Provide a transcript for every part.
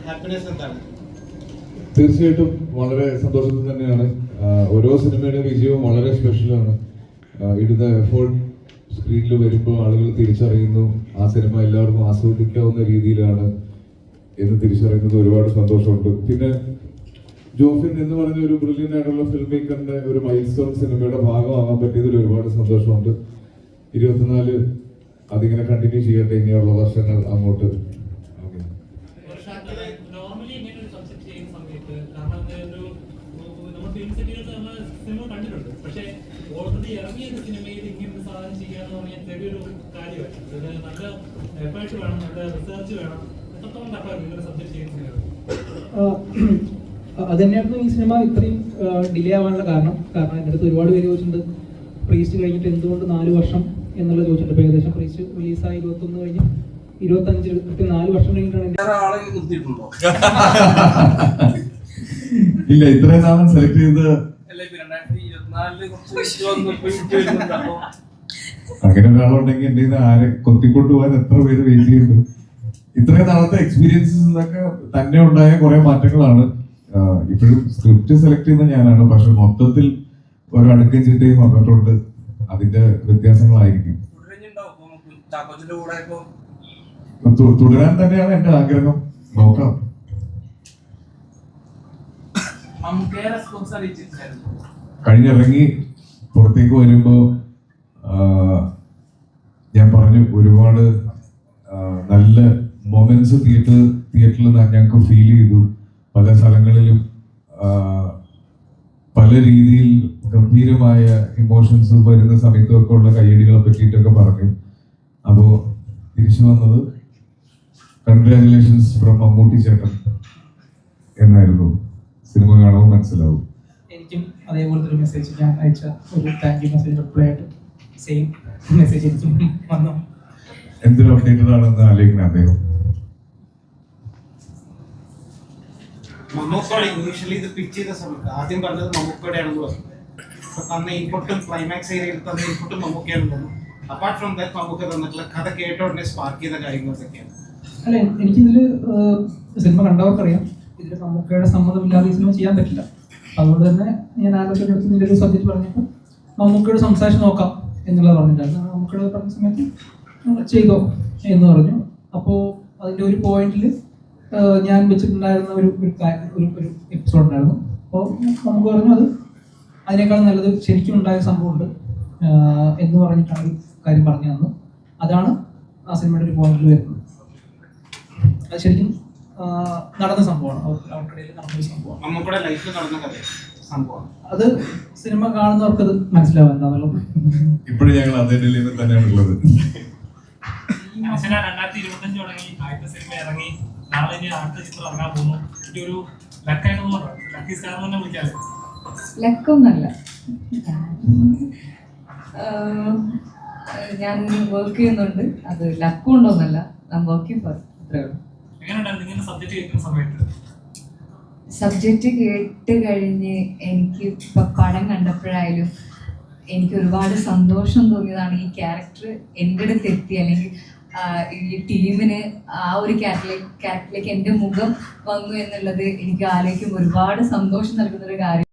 Happiness എന്താണ്? തീർച്ചയായിട്ടും വളരെ സന്തോഷത്തിൽ തന്നെയാണ്. ഓരോ സിനിമയുടെ വിജയവും വളരെ സ്പെഷ്യലാണ്. ഇടുന്ന എഫേർട്ട് സ്ക്രീനിൽ വരുമ്പോൾ ആളുകൾ തിരിച്ചറിയുന്നു ആ സിനിമ എല്ലാവർക്കും ആസ്വദിക്കാവുന്ന രീതിയിലാണ് എന്ന് തിരിച്ചറിയുന്നത് ഒരുപാട് സന്തോഷമുണ്ട്. പിന്നെ ജോഫിൻ എന്ന് പറഞ്ഞ ഒരു ബ്രില്യൻ്റ് ആയിട്ടുള്ള ഫിലിം മേക്കറിന്റെ ഒരു മൈൽ സ്റ്റോൺ സിനിമയുടെ ഭാഗമാകാൻ പറ്റിയതിൽ ഒരുപാട് സന്തോഷമുണ്ട്. 24 അതിങ്ങനെ കണ്ടിന്യൂ ചെയ്യട്ടെ ഇനിയുള്ള വർഷങ്ങൾ അങ്ങോട്ട്. അത് തന്നെയായിരുന്നു ഈ സിനിമ ഇത്രയും ഡിലേ ആവാനുള്ള കാരണം. എൻ്റെ അടുത്ത് ഒരുപാട് പേര് ചോദിച്ചിട്ടുണ്ട് പ്രീസ്റ്റ് കഴിഞ്ഞിട്ട് എന്തുകൊണ്ട് 4 വർഷം എന്നുള്ളത് ചോദിച്ചിട്ടുണ്ട്. ഏകദേശം പ്രീസ്റ്റ് റിലീസായി 21 കഴിഞ്ഞ് 25 4 വർഷം കഴിഞ്ഞിട്ടാണ്. ഇല്ല, ഇത്രയും നാളും സെലക്ട് ചെയ്ത് അങ്ങനെ ഒരാളുണ്ടെങ്കിൽ എന്റെ ഇത് ആരെ കൊത്തിക്കൊണ്ടുപോകാൻ എത്ര പേര് വെയിറ്റ് ചെയ്യുന്നു. ഇത്രയും നാളത്തെ എക്സ്പീരിയൻസസ് ഒക്കെ തന്നെ ഉണ്ടായ കുറെ മാറ്റങ്ങളാണ്. ഇപ്പോഴും സ്ക്രിപ്റ്റ് സെലക്ട് ചെയ്യുന്ന ഞാനാണ്, പക്ഷെ മൊത്തത്തിൽ ഒരു അടുക്കും ചിട്ടയും വന്നിട്ടുണ്ട്. അതിന്റെ വ്യത്യാസങ്ങളായിരിക്കും. തുടരാൻ തന്നെയാണ് എന്റെ ആഗ്രഹം. നോക്കാം. കഴിഞ്ഞിറങ്ങി പുറത്തേക്ക് വരുമ്പോ ഞാൻ പറഞ്ഞു ഒരുപാട് നല്ല മൊമെന്റ്സ് തിയേറ്ററിൽ ഞങ്ങൾക്ക് ഫീൽ ചെയ്തു. പല സ്ഥലങ്ങളിലും പല രീതിയിൽ ഗംഭീരമായ ഇമോഷൻസ് വരുന്ന സമയത്തൊക്കെ ഉള്ള കയ്യടികളെ പറ്റിയിട്ടൊക്കെ പറഞ്ഞു. അപ്പോ തിരിച്ചു വന്നത് കൺഗ്രാറ്റുലേഷൻസ് ഫ്രം മമ്മൂട്ടി ചേട്ടൻ എന്നായിരുന്നു. സിനിമ കാണുമ്പോൾ മനസ്സിലാവും. എനിക്കും അതേപോലത്തെ ഒരു മെസ്സേജ് ഞാൻ അയച്ച ഒരു താങ്ക് യു മെസ്സേജ് റിപ്ലൈ ആയിട്ട് സെയിം മെസ്സേജ് എനിക്കും വന്നു. എന്തൊരു അപ്ഡേറ്റഡ് ആണെന്ന് ആലോചിക്കണം അദ്ദേഹം. മമ്മൂക്കോടെ ഇനീഷ്യലി ഇത് പിച്ച് ചെയ്ത സമയത്ത് ആദ്യം പറഞ്ഞത് മമ്മൂക്കോടെയാണെന്ന് പറഞ്ഞു. അപ്പൊ തന്ന ഇൻപുട്ടും ക്ലൈമാക്സ് ഏരിയയിൽ തന്ന ഇൻപുട്ടും മമ്മൂക്കയാണെന്ന് തോന്നുന്നു. അപ്പാർട്ട് ഫ്രം ദാറ്റ് മമ്മൂക്ക തന്നിട്ടുള്ള കഥ കേട്ടോടനെ സ്പാർക്ക് ചെയ്ത കാര്യങ്ങളൊക്കെയാണ്. അല്ല, എനിക്കിതില് സിനിമ കണ്ടവർക്കറിയാം ഇതിൽ മമ്മൂക്കയുടെ സമ്മതമില്ലാതെ ഈ സിനിമ ചെയ്യാൻ പറ്റില്ല. അതുകൊണ്ട് തന്നെ ഞാൻ ആലോചന എടുത്ത് ഇതിൻ്റെ ഒരു സബ്ജക്റ്റ് പറഞ്ഞപ്പോൾ മമ്മൂക്കയോട് സംസാരിച്ച് നോക്കാം എന്നുള്ളത് പറഞ്ഞിട്ടുണ്ടായിരുന്നു. മമ്മൂക്കയോട് പറഞ്ഞ സമയത്ത് ചെയ്തോ എന്ന് പറഞ്ഞു. അപ്പോൾ അതിൻ്റെ ഒരു പോയിന്റിൽ ഞാൻ വെച്ചിട്ടുണ്ടായിരുന്ന ഒരു എപ്പിസോഡ് ഉണ്ടായിരുന്നു. അപ്പോൾ നമുക്ക് പറഞ്ഞു അത് അതിനേക്കാൾ നല്ലത് ശരിക്കും ഉണ്ടായ സംഭവമുണ്ട് എന്ന് പറഞ്ഞിട്ടാണ് ഒരു കാര്യം പറഞ്ഞു തന്നു. അതാണ് ആ സിനിമയുടെ ഒരു പോയിന്റിൽ വരുന്നത്. അത് ശരിക്കും നടന്ന സംഭവമാണ്. അവർക്കിടയിൽ നടന്നൊരു സംഭവമാണ്. മമ്മൂക്കയുടെ ലൈഫിൽ നടന്ന കഥ സംഭവമാണ്. അത് സിനിമ കാണുന്നവർക്ക് അത് മനസ്സിലാവും എന്താണെന്നുള്ളത്. ഇപ്പോഴും ഞങ്ങൾ അതേ ഡെലിവറി തന്നെയാണ് ഉള്ളത്. 2025 തുടങ്ങി ആദ്യത്തെ സിനിമ ഇറങ്ങി, നാളെ ഇനി അടുത്ത ചിത്രം ഇറങ്ങാൻ പോകുന്നു. ഒരു ലക്കായിട്ടൊന്നും ലക്കി സ്റ്റാർ തന്നെ വിളിക്കാല്ലേ? ലക്കൊന്നല്ല, ഞാൻ വർക്ക് ചെയ്യുന്നുണ്ട്. അത് ലക്കുണ്ടോന്നല്ല, ഞാൻ വർക്കിംഗ് ഫോർ അത്രേ ഉള്ളൂ. സബ്ജക്റ്റ് കേട്ട് കഴിഞ്ഞ് എനിക്ക് ഇപ്പം പടം കണ്ടപ്പോഴായാലും എനിക്ക് ഒരുപാട് സന്തോഷം തോന്നിയതാണ്. ഈ ക്യാരക്ടർ എൻ്റെ അടുത്ത് എത്തി, അല്ലെങ്കിൽ ഈ ടീമിന് ആ ഒരു ക്യാരക്ടറിലേക്ക് എൻ്റെ മുഖം വന്നു എന്നുള്ളത് എനിക്ക് ആലോചിക്കുമ്പോൾ ഒരുപാട് സന്തോഷം നൽകുന്നൊരു കാര്യം.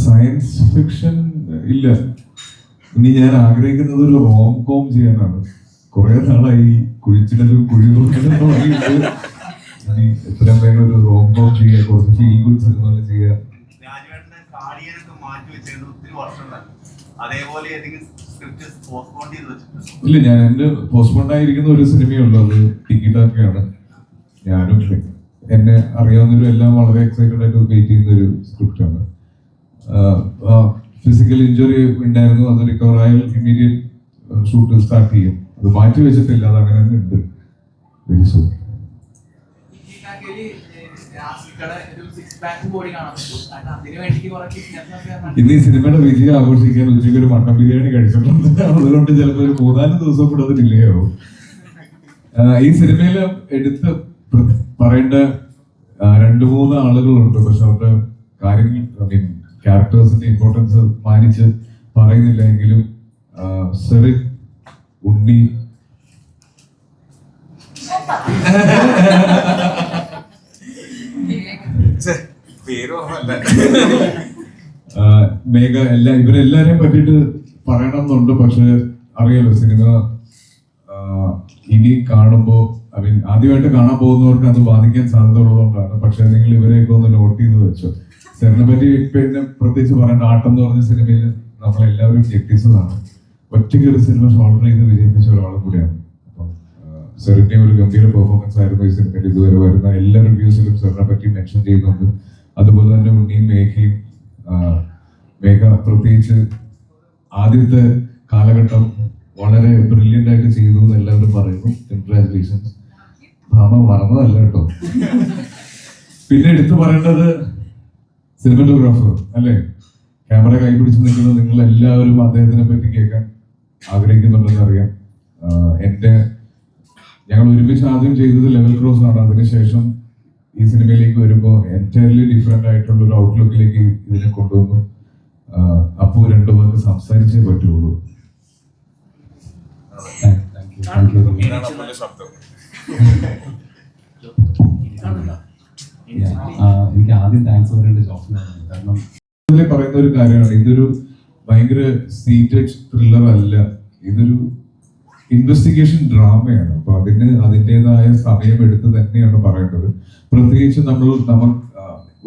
സയൻസ് ഫിക്ഷൻ ഇല്ല. ഇനി ഞാൻ ആഗ്രഹിക്കുന്നത് ഒരു റോം കോം ചെയ്യാനാണ്. കുറെ നാളായി കുഴിച്ചിടലും കുഴികളും ഇനി എത്രയും വേഗം ഒരു റോം കോം ചെയ്യുക, കുറച്ച് ഫീൽ ഗുഡ് സിനിമകൾ ചെയ്യുക. ഇല്ല, ഞാൻ എന്റെ പോസ്റ്റ്പോൺ ആയിരിക്കുന്ന ഒരു സിനിമയുള്ളൂ, അത് ടിക്കറ്റൊക്കെയാണ്. ഞാനും എന്നെ അറിയാവുന്നവരും എല്ലാം വളരെ എക്സൈറ്റഡ് ആയിട്ട് വെയിറ്റ് ചെയ്യുന്ന ഒരു സ്ക്രിപ്റ്റാണ്. ഫിസിക്കൽ ഇഞ്ചുറി ഉണ്ടായിരുന്നു, അത് റിക്കവർ ആയാൽ ഇമ്മീഡിയറ്റ് ഷൂട്ട് സ്റ്റാർട്ട് ചെയ്യും. അത് മാറ്റി വെച്ചിട്ടില്ല, അത് അങ്ങനെ തന്നെ ഉണ്ട്. Very soon. ഇന്ന് ഈ സിനിമയുടെ വിജയം ആഘോഷിക്കാൻ ഉച്ചയ്ക്ക് ഒരു മട്ടൻ ബിരിയാണി കഴിച്ചിട്ടുണ്ട്. അതുകൊണ്ട് ചിലപ്പോൾ ഒരു 3-4 ദിവസം കൂടെ അത് ഡിലേ ആവും. ഈ സിനിമയിൽ എടുത്ത് പറയേണ്ട 2-3 ആളുകളുണ്ട്, പക്ഷെ അവരുടെ കാര്യങ്ങൾ ക്യാരക്ടേഴ്സിന്റെ ഇമ്പോർട്ടൻസ് മാനിച്ച് പറയുന്നില്ല. എങ്കിലും സെറിൻ, ഉണ്ണി, മേഘ ഇവരെല്ലാരെയും പറ്റിയിട്ട് പറയണമെന്നുണ്ട്. പക്ഷെ അറിയാലോ സിനിമ ഇനി കാണുമ്പോൾ ആദ്യമായിട്ട് കാണാൻ പോകുന്നവർക്ക് അത് ബാധിക്കാൻ സാധ്യത ഉള്ളതുകൊണ്ടാണ്. പക്ഷെ നിങ്ങൾ ഇവരെയൊക്കെ ഒന്ന് നോട്ട് ചെയ്ത് വെച്ചോ. സാറിനെ പറ്റി പിന്നെ പ്രത്യേകിച്ച് പറയേണ്ട. ആട്ടം എന്ന് പറഞ്ഞ സിനിമയിൽ നമ്മളെല്ലാവരും ഞെട്ടിച്ചതാണ്. ഒറ്റയ്ക്ക് ഒരു സിനിമ ഷോൾഡർ ചെയ്ത് വിജയിപ്പിച്ച ഒരാളും കൂടിയാണ്. അപ്പം സാറിന്റെ ഒരു ഗംഭീര പെർഫോമൻസ് ആയിരുന്നു ഈ സിനിമയിൽ. ഇതുവരെ വരുന്ന എല്ലാ റിവ്യൂസിലും സാറിനെ പറ്റി മെൻഷൻ ചെയ്യുന്നുണ്ട്. അതുപോലെ തന്നെ ഉണ്ണിയും മേഘ പ്രത്യേകിച്ച് ആദ്യത്തെ കാലഘട്ടം വളരെ ബ്രില്യൻ്റ് ആയിട്ട് ചെയ്തു എന്ന് എല്ലാവരും പറയുന്നു. കൺഗ്രാറ്റുലേഷൻസ്. ഭാമ മറന്നതല്ല കേട്ടോ. പിന്നെ എടുത്തു പറയേണ്ടത് സിനിമറ്റോഗ്രാഫർ അല്ലേ, ക്യാമറ കൈപിടിച്ച് നിൽക്കുന്നത്. നിങ്ങൾ എല്ലാവരും അദ്ദേഹത്തിനെ പറ്റി കേൾക്കാൻ ആഗ്രഹിക്കുന്നുണ്ടെന്ന് അറിയാം. ഞങ്ങൾ ഒരുമിച്ച് ആദ്യം ചെയ്തത് ലെവൽ ക്രോസ് ആണ്. അതിനുശേഷം ഈ സിനിമയിലേക്ക് വരുമ്പോൾ എൻറ്റയർലി ഡിഫറെന്റ് ആയിട്ടുള്ള ഒരു ഔട്ട്ലുക്കിലേക്ക് ഇതിനെ കൊണ്ടുവന്നു. അപ്പോൾ രണ്ടു പേർക്ക് സംസാരിച്ചേ പറ്റുള്ളൂ. എനിക്ക് ആദ്യം താങ്ക്സ് പറയേണ്ട ജോഫിനാണ്. കാരണം പറയുന്ന ഒരു കാര്യമാണ്, ഇതൊരു ഭയങ്കര സീറ്റഡ് ത്രില്ലർ അല്ല, ഇതൊരു ഇൻവെസ്റ്റിഗേഷൻ ഡ്രാമയാണ്. അപ്പൊ അതിൻ്റെതായ സമയമെടുത്ത് തന്നെയാണ് പറയേണ്ടത്. പ്രത്യേകിച്ച് നമ്മൾ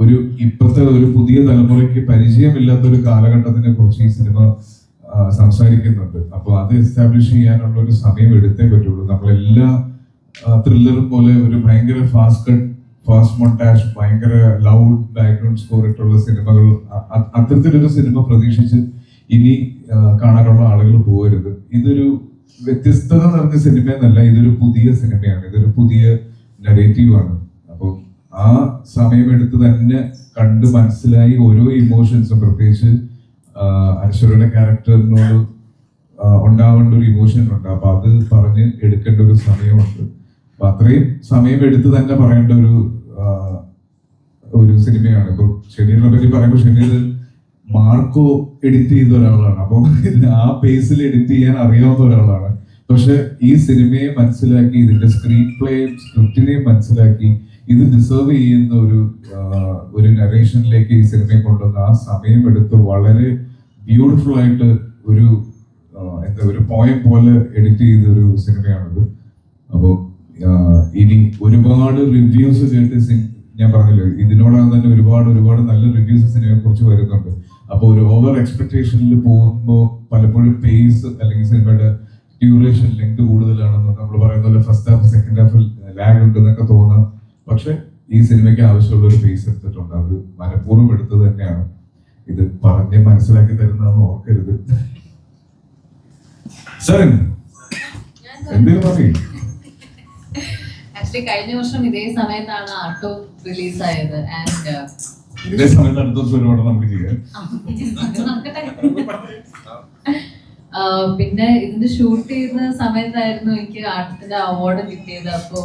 ഒരു ഇപ്പോഴത്തെ ഒരു പുതിയ തലമുറയ്ക്ക് പരിചയമില്ലാത്ത ഒരു കാലഘട്ടത്തിനെ കുറിച്ച് ഈ സിനിമ സംസാരിക്കുന്നുണ്ട്. അപ്പൊ അത് എസ്റ്റാബ്ലിഷ് ചെയ്യാനുള്ള ഒരു സമയം എടുത്തേ പറ്റുള്ളൂ. നമ്മളെല്ലാ ത്രില്ലറും പോലെ ഒരു ഭയങ്കര ഫാസ്റ്റ് മൊണ്ടാഷ്, ഭയങ്കര ലൗഡ് ബാക്ക്ഗ്രൗണ്ട് സ്കോർ ഇട്ടുള്ള സിനിമകൾ, അത്തരത്തിലൊരു സിനിമ പ്രതീക്ഷിച്ച് ഇനി കാണാനുള്ള ആളുകൾ പോകരുത്. ഇതൊരു വ്യത്യസ്തത നിറഞ്ഞ സിനിമ എന്നല്ല, ഇതൊരു പുതിയ സിനിമയാണ്, ഇതൊരു പുതിയ നരേറ്റീവാണ്. അപ്പം ആ സമയമെടുത്ത് തന്നെ കണ്ട് മനസ്സിലായി ഓരോ ഇമോഷൻസും, പ്രത്യേകിച്ച് അനശ്വരയുടെ ക്യാരക്ടറിനോട് ഉണ്ടാവേണ്ട ഒരു ഇമോഷൻ ഉണ്ട്. അപ്പൊ അത് പറഞ്ഞ് എടുക്കേണ്ട ഒരു സമയമുണ്ട്. അപ്പൊ അത്രയും സമയമെടുത്ത് തന്നെ പറയേണ്ട ഒരു സിനിമയാണ്. ഇപ്പൊ ഷെഡ്യൂളിനെ പറ്റി പറയുമ്പോൾ ഷെഡ്യൂൾ മാർക്കോ എഡിറ്റ് ചെയ്ത ഒരാളാണ്. അപ്പൊ ആ പേസിൽ എഡിറ്റ് ചെയ്യാൻ അറിയാവുന്ന ഒരാളാണ്. പക്ഷെ ഈ സിനിമയെ മനസ്സിലാക്കി, ഇതിന്റെ സ്ക്രീൻ പ്ലേയും സ്ക്രിപ്റ്റിനെയും മനസ്സിലാക്കി ഇത് ഡിസേർവ് ചെയ്യുന്ന ഒരു നരേഷനിലേക്ക് ഈ സിനിമയെ കൊണ്ടുവന്ന ആ സമയമെടുത്ത് വളരെ ബ്യൂട്ടിഫുൾ ആയിട്ട് ഒരു പോയം പോലെ എഡിറ്റ് ചെയ്ത ഒരു സിനിമയാണിത്. അപ്പോൾ ഇനി ഒരുപാട് റിവ്യൂസ് കേട്ട് ഞാൻ പറഞ്ഞല്ലോ, ഇതിനോടകം തന്നെ ഒരുപാട് നല്ല റിവ്യൂസ് സിനിമയെ കുറിച്ച് വരുന്നുണ്ട്. അപ്പോൾ ഒരു ഓവർ എക്സ്പെക്ടേഷനിൽ പോകുമ്പോൾ പലപ്പോഴും പേസ് അല്ലെങ്കിൽ സിനിമയുടെ ഡ്യൂറേഷൻ ലെങ്ത് കൂടുതലാണെന്ന് നമ്മൾ പറയുന്ന പോലെ ഫസ്റ്റ് ഹാഫ് സെക്കൻഡ് ഹാഫിൽ ലാഗ് ഉണ്ടെന്നൊക്കെ തോന്നാം. പക്ഷെ ഈ സിനിമയ്ക്ക് ആവശ്യമുള്ള ഒരു പേസ് എടുത്തിട്ടുണ്ട്. അത് മനഃപൂർവ്വം എടുത്തത് തന്നെയാണ്. ഇത് പറഞ്ഞ് മനസ്സിലാക്കി തരുന്നതെന്ന് ഓർക്കരുത്. സാർ എന്തെങ്കിലും പറയും. ആക്ച്വലി കഴിഞ്ഞ വർഷം ഇതേ സമയത്താണ് ആട്ടോ റിലീസായത്. ആൻഡ് ഇതേ സമയത്ത് അടുത്ത ദിവസം ഒരുപാട് നമുക്ക് ചെയ്യാം. പിന്നെ ഇതിന്റെ ഷൂട്ട് ചെയ്യുന്ന സമയത്തായിരുന്നു എനിക്ക് ആർട്ടിന്റെ അവാർഡ് കിട്ടിയത്. അപ്പോ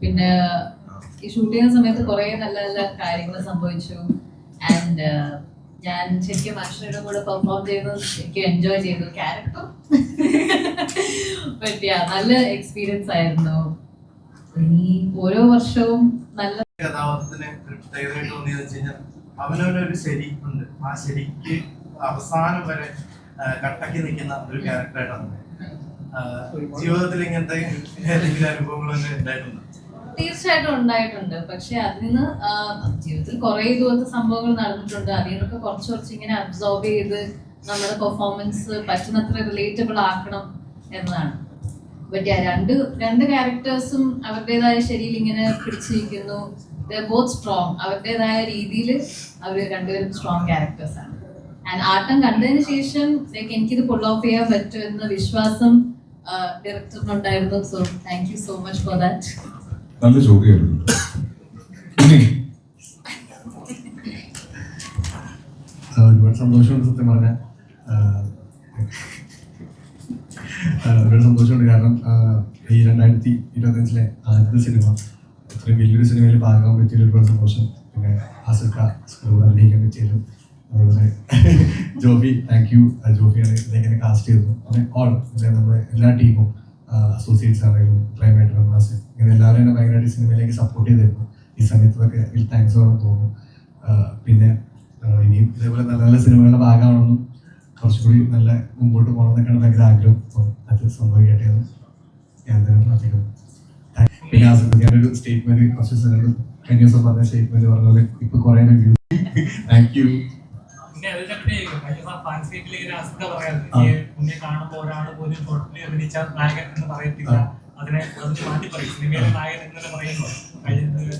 പിന്നെ ഈ ഷൂട്ട് ചെയ്യുന്ന സമയത്ത് കുറെ നല്ല കാര്യങ്ങൾ സംഭവിച്ചു. ആൻഡ് ഞാൻ ശരിക്കും മനുഷ്യരുടെ കൂടെ പെർഫോം ചെയ്യുന്നത് ശരിക്കും എൻജോയ് ചെയ്തു. ക്യാരക്ടർ പറ്റിയ നല്ല എക്സ്പീരിയൻസ് ആയിരുന്നു. ഇനി ഓരോ വർഷവും നല്ല കഥാപാത്രത്തിന് ഒരു പ്രത്യേകതയായിട്ട് തോന്നിയെന്ന് വെച്ച് കഴിഞ്ഞാൽ അവനൊരു ശരി ഉണ്ട്. ആ ശരിക്ക് അവസാനം വരെ കട്ടക്കി നിൽക്കുന്ന ഒരു ക്യാരക്ടറായിട്ടാണ്. ജീവിതത്തിൽ ഇങ്ങനത്തെ ഏതെങ്കിലും അനുഭവങ്ങളൊക്കെ ഉണ്ടായിട്ടുണ്ടോ? തീർച്ചയായിട്ടും ഉണ്ടായിട്ടുണ്ട്. പക്ഷെ അതിൽ നിന്ന് ജീവിതത്തിൽ കുറെ ഇതുപോലത്തെ സംഭവങ്ങൾ നടന്നിട്ടുണ്ട്. അതിൽ നിന്നൊക്കെ കുറച്ച് ഇങ്ങനെ അബ്സോർബ് ചെയ്ത് നമ്മുടെ പെർഫോമൻസ് പറ്റുന്നത്ര റിലേറ്റബിൾ ആക്കണം എന്നതാണ്. ബട്ട് രണ്ട് ക്യാരക്ടേഴ്സും അവരുടേതായ ശരിയിൽ ഇങ്ങനെ പിടിച്ചിരിക്കുന്നു. ബോത്ത് സ്ട്രോങ്, അവരുടേതായ രീതിയിൽ അവർ രണ്ടുപേരും സ്ട്രോങ് ക്യാരക്ടേഴ്സ് ആണ്. ആൻഡ് ആട്ടം കണ്ടതിന് ശേഷം എനിക്കിത് പുൾ ഓഫ് ചെയ്യാൻ പറ്റും എന്ന വിശ്വാസം ഡയറക്ടറിനുണ്ടായിരുന്നു. So thank you so much for that. നല്ല ചോദ്യമായിരുന്നു. ഒരുപാട് സന്തോഷമുണ്ട് സത്യം പറഞ്ഞാൽ. ഒരുപാട് സന്തോഷമുണ്ട്. കാരണം ഈ 2025 ആദ്യത്തെ സിനിമ, അത്രയും വലിയൊരു സിനിമയിൽ ഭാഗമാകാൻ പറ്റിയ ഒരുപാട് സന്തോഷം. പിന്നെ ആസിഫ സ്കൂൾ അഭിനയിക്കാൻ പറ്റിയാലും അതുപോലെ ജോബി, താങ്ക് യു. ജോബിയാണ് ഇതിലേക്ക് കാസ്റ്റ് ചെയ്തത്. അങ്ങനെ നമ്മുടെ എല്ലാ ടീമും, അസോസിയേറ്റ്സ് ആണെങ്കിലും ക്ലൈമേറ്റ് ഇങ്ങനെ എല്ലാവരും ഈ സിനിമയിലേക്ക് സപ്പോർട്ട് ചെയ്തിരുന്നു. ഈ സമയത്തൊക്കെ വലിയ താങ്ക്സ് വേണം തോന്നുന്നു. പിന്നെ ഇനിയും ഇതേപോലെ നല്ല നല്ല സിനിമകളുടെ ഭാഗമാണെന്നും കുറച്ചുകൂടി നല്ല മുമ്പോട്ട് പോകണമെന്നൊക്കെയാണ് ഭയങ്കര ആഗ്രഹം. അപ്പം അത് സംഭവിക്കട്ടെ എന്ന് ഞാൻ തന്നെ പ്രാർത്ഥിക്കുന്നു. പിന്നെ ആസ്വദിക്കാനൊരു സ്റ്റേറ്റ്മെന്റ് കുറച്ച് കഴിഞ്ഞ ദിവസം പറഞ്ഞ സ്റ്റേറ്റ്മെന്റ് പറഞ്ഞത് ഇപ്പൊ കുറെ റിവ്യൂ. Thank you. പിന്നെ അതിനെപ്പറ്റി ഫാൻസ് മീറ്റിലേക്ക് ആസ്ക പറയാറുണ്ട്, കുഞ്ഞെ കാണുമ്പോൾ ഒരാൾ പോലും ടോട്ടലി അഭിനയിച്ച നായകൻ എന്ന് പറയത്തില്ല, അതിനെ മാറ്റി പറയും, സിനിമയിലെ നായകൻ എന്ന് തന്നെ പറയുമ്പോൾ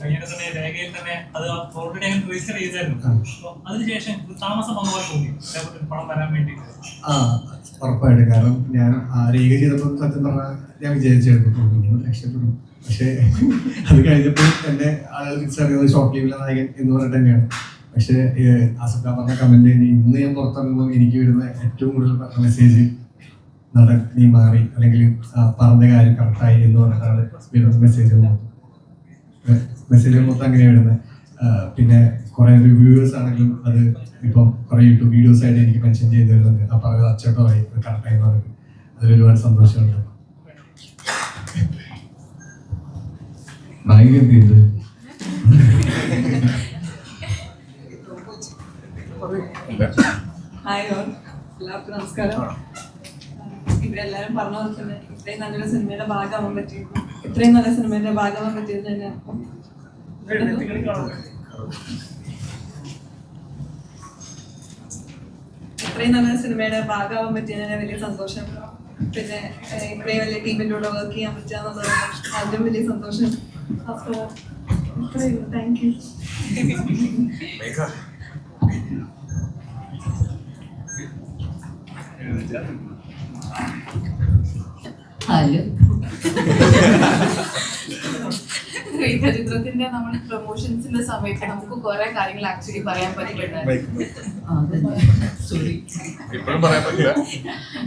കഴിഞ്ഞ തന്നെ രേഖയിൽ തന്നെ അത് ഓൾറെഡി അങ്ങനെ രജിസ്റ്റർ ചെയ്തായിരുന്നു. അപ്പോൾ അതിനുശേഷം താമസം വന്ന പോലെ തോന്നി ഒരു പണം വരാൻ വേണ്ടിയിട്ട്. ഉറപ്പായിട്ട്. കാരണം ഞാൻ രേഖ ചെയ്തപ്പോൾ സത്യം പറഞ്ഞാൽ ഞാൻ വിചാരിച്ചായിരുന്നു രക്ഷപ്പെടും. പക്ഷേ അത് കഴിഞ്ഞപ്പോൾ എന്നെ ആളുകൾ തിരിച്ചറിയുന്നത് ഷോർട്ട് ലീവിലെ നായകൻ എന്ന് പറഞ്ഞിട്ട് തന്നെയാണ്. പക്ഷേ ആസിഫ പറഞ്ഞ കമന്റ് ഇന്ന് ഞാൻ പുറത്തിറങ്ങുമ്പോൾ എനിക്ക് വരുന്ന ഏറ്റവും കൂടുതൽ പറഞ്ഞ മെസ്സേജ് നടൻ നീ മാറി, അല്ലെങ്കിൽ പറഞ്ഞ കാര്യം കറക്റ്റായി എന്ന് പറഞ്ഞിട്ടാണ് വരുന്ന മെസ്സേജുകൾ മൊത്തം അങ്ങനെയാണ് വരുന്നത്. പിന്നെ കുറെ റിവ്യൂവേഴ്സ് ആണെങ്കിലും അത് ഇപ്പം കുറെ യൂട്യൂബ് വീഡിയോസ് ആയിട്ട് എനിക്ക് മെൻഷൻ ചെയ്ത് വരുന്നുണ്ട്. അപ്പം അത് അച്ചോട്ടമായി കറക്റ്റായി എന്ന് പറയുന്നത് അതിൽ ഒരുപാട് സന്തോഷമുണ്ട്. നായിക എന്ത് ചെയ്ത് ഹായ് ഓൾ, എല്ലാവർക്കും നമസ്കാരം. ഇവിടെ എല്ലാവരും പറഞ്ഞ പോലെ തന്നെ ഇത്രയും നല്ലൊരു സിനിമയുടെ ഭാഗമാകാൻ പറ്റിയത്, ഇത്രയും നല്ല സിനിമയുടെ ഭാഗമാകാൻ പറ്റിയത് തന്നെ ഇത്രയും നല്ല സിനിമയുടെ ഭാഗമാകാൻ പറ്റിയത് തന്നെ വലിയ സന്തോഷം. പിന്നെ ഇത്രയും വലിയ ടീമിൻ്റെ കൂടെ വർക്ക് ചെയ്യാൻ പറ്റുക അതിലും വലിയ സന്തോഷം. അപ്പോൾ താങ്ക് യു. ഹലോ, ചിത്രത്തിന്റെ നമ്മൾ പ്രൊമോഷൻസിന്റെ സമയത്ത് നമുക്ക് കുറെ കാര്യങ്ങൾ ആക്ച്വലി പറയാൻ പറ്റിയിട്ടുണ്ടായിരുന്നു.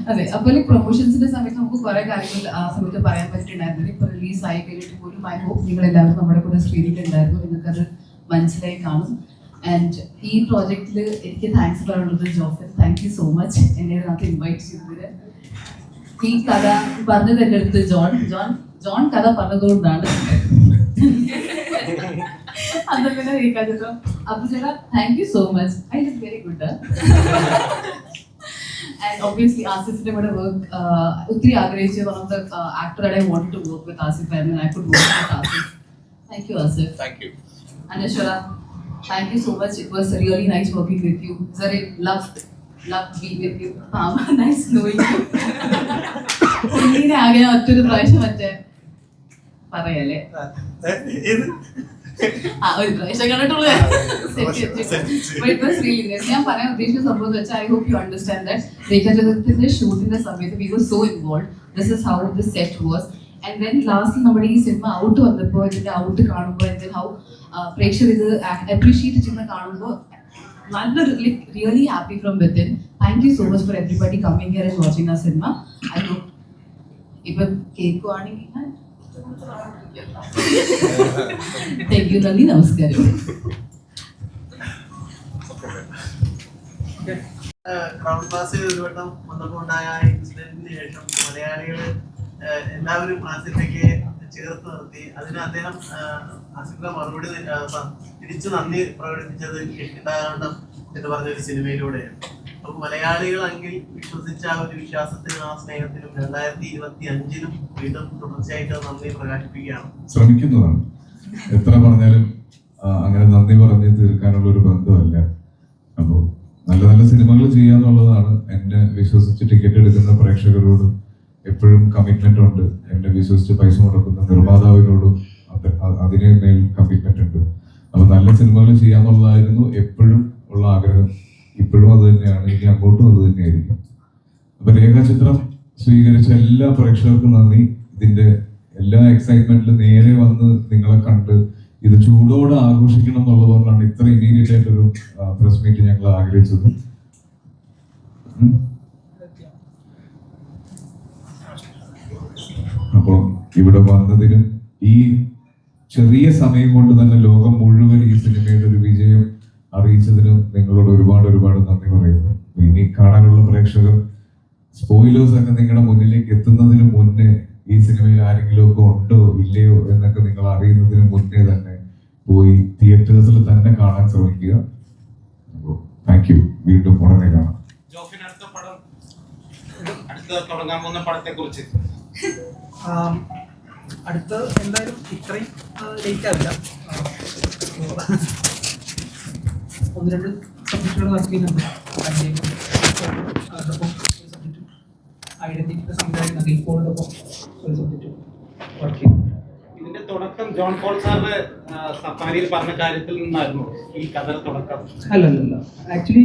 അതെ, അപ്പോൾ പ്രൊമോഷൻസിന്റെ സമയത്ത് നമുക്ക് കുറെ കാര്യങ്ങൾ ആ സമയത്ത് പറയാൻ പറ്റിയിട്ടുണ്ടായിരുന്നു. ഇപ്പൊ റിലീസ് ആയി കഴിഞ്ഞിട്ട് പോലും ഐ ഹോപ്പ് നിങ്ങൾ എല്ലാവരും നമ്മുടെ കൂടെ സ്ക്രീനിൽ ഉണ്ടായിരുന്നു, നിങ്ങൾക്കത് മനസ്സിലായി കാണും. ആൻഡ് ഈ പ്രോജക്റ്റിൽ എനിക്ക് താങ്ക്സ് പറയാനുള്ളത് ജോഫൻ, താങ്ക് യു സോ മച്ച് എന്നെ ഇതിനകത്ത് ഇൻവൈറ്റ് ചെയ്തത്. ഈ കഥ പറഞ്ഞത് എൻ്റെ അടുത്ത് ജോൺ കഥ പറഞ്ഞതുകൊണ്ടാണ് അത് പിന്നെ കേൾക്കാതിരുന്നു. അപ്പൊ ചേട്ടാ thank you so much, I look very good. And obviously ആസിഫിന്റെ കൂടെ വർക്ക് ഒത്തിരി ആഗ്രഹിച്ച one of the actor I wanted to work with Asif and I could work with Asif. Thank you Asif. Thank you. Anaswara, thank you so much. It was really nice working with you. Zare, loved being with you. Nice knowing you. ഇങ്ങനെ ആകെ ഒറ്റൊരു പ്രാവശ്യം മറ്റേ പറയല്ലേ ഒരു പ്രാവശ്യം കണ്ടിട്ടുള്ളൂ. ഞാൻ പറയാൻ ഉദ്ദേശിക്കുന്ന സംഭവം വെച്ചാൽ I hope you understand that രേഖാചിത്രത്തിന്റെ ഷൂട്ടിന്റെ സമയത്ത് we were so involve. This is how the set was. And then last നമ്മുടെ ഈ സിനിമ ഔട്ട് വന്നപ്പോൾ ഇതിന്റെ ഔട്ട് കാണുമ്പോൾ ആൻഡ് ഹൗ പ്രേക്ഷകർ ഇത് അപ്രീഷിയേറ്റ് ചെയ്യുന്ന കാണുമ്പോൾ നല്ലൊരു really happy from within. Thank you so much four everybody coming here and watching ആ സിനിമ. ഐ ഹോപ്പ് ഇപ്പം കേൾക്കുവാണെങ്കിൽ താങ്ക് യു, നന്ദി, നമസ്കാരം. ക്രൗൺ ക്ലാസ് ഒരു വട്ടം വന്നപ്പോൾ ഉണ്ടായ ഇൻസിഡന്റിന് ശേഷം മലയാളികൾ എല്ലാവരും ആസിഫയ്ക്ക് ചേർത്ത് നിർത്തി. അതിന് അദ്ദേഹം ആസിഫിന്റെ മറുപടി തിരിച്ചു നന്ദി പ്രകടിപ്പിച്ചത് കെട്ടിടാകണം എന്ന് പറഞ്ഞൊരു സിനിമയിലൂടെയാണ്. അപ്പൊ മലയാളികൾ അങ്ങിൽ വിശ്വസിച്ച ആ ഒരു വിശ്വാസത്തിനും ആ സ്നേഹത്തിനും 2025 വീണ്ടും തുടർച്ചയായിട്ട് നന്ദി പ്രകാശിപ്പിക്കുകയാണ്. ശ്രമിക്കുന്നതാണ്. എത്ര പറഞ്ഞാലും അങ്ങനെ നന്ദി പറഞ്ഞ് തീർക്കാനുള്ള ഒരു ബന്ധമല്ല. അപ്പോൾ നല്ല നല്ല സിനിമകൾ ചെയ്യാന്നുള്ളതാണ് എന്നെ വിശ്വസിച്ച് ടിക്കറ്റ് എടുക്കുന്ന പ്രേക്ഷകരോടും എപ്പോഴും കമ്മിറ്റ്മെന്റ് ഉണ്ട്. എന്നെ വിശ്വസിച്ച് പൈസ മുടക്കുന്ന നിർമ്മാതാവിനോടും അതിന് മേൽ കമ്മിറ്റ്മെന്റ് ഉണ്ട്. അപ്പൊ നല്ല സിനിമകൾ ചെയ്യാന്നുള്ളതായിരുന്നു എപ്പോഴും ഉള്ള ആഗ്രഹം. ഇപ്പോഴും അത് തന്നെയാണ്, ഇനി അങ്ങോട്ടും അത് തന്നെയായിരിക്കും. അപ്പൊ രേഖാചിത്രം സ്വീകരിച്ച എല്ലാ പ്രേക്ഷകർക്കും നന്ദി. ഇതിന്റെ എല്ലാ എക്സൈറ്റ്മെന്റിലും നേരെ വന്ന് നിങ്ങളെ കണ്ട് ഇത് ചൂടോടെ ആഘോഷിക്കണം എന്നുള്ളതുകൊണ്ടാണ് ഇത്ര ഇമീഡിയറ്റ് ആയിട്ടൊരു പ്രസ് മീറ്റ് ഞങ്ങൾ ആഗ്രഹിച്ചത്. അപ്പോൾ ഇവിടെ വന്നതിനും ഈ ചെറിയ സമയം കൊണ്ട് തന്നെ ലോകം മുഴുവൻ ഈ സിനിമയുടെ ഒരു വിജയം അറിയിച്ചതിനും നിങ്ങളോട് ഒരുപാട് നന്ദി പറയുന്നു. ഇനി കാണാനുള്ള പ്രേക്ഷകർ സ്പോയിലേഴ്സ് ഒക്കെ നിങ്ങളുടെ മുന്നിലേക്ക് എത്തുന്നതിന് മുന്നേ ഈ സിനിമയിൽ ആരെങ്കിലും ഒക്കെ ഉണ്ടോ ഇല്ലയോ എന്നൊക്കെ നിങ്ങൾ അറിയുന്നതിന് അടുത്ത പടം അടുത്ത തുടങ്ങാൻ പോകുന്ന പടത്തെ കുറിച്ച് അടുത്ത എന്തായാലും ഇത്രയും ലേറ്റ് ആവില്ല. ഒന്ന് രണ്ട് സബ്ജക്റ്റുകൾ വർക്ക് ചെയ്യുന്നുണ്ട്. അതോടൊപ്പം ഒരു സബ്ജക്റ്റ് ഐഡന്റിറ്റിയുടെ സംവിധാനം നഗീൽ പോളിനൊപ്പം ഒരു സബ്ജക്റ്റ് വർക്ക് ചെയ്യും. ഇതിന്റെ തുടക്കം ജോൺ പോൾ സാറിന്റെ സഫാരിയിൽ പറഞ്ഞ കാര്യത്തിൽ നിന്നായിരുന്നു ഈ കഥയുടെ തുടക്കം? അല്ലല്ല, ആക്ച്വലി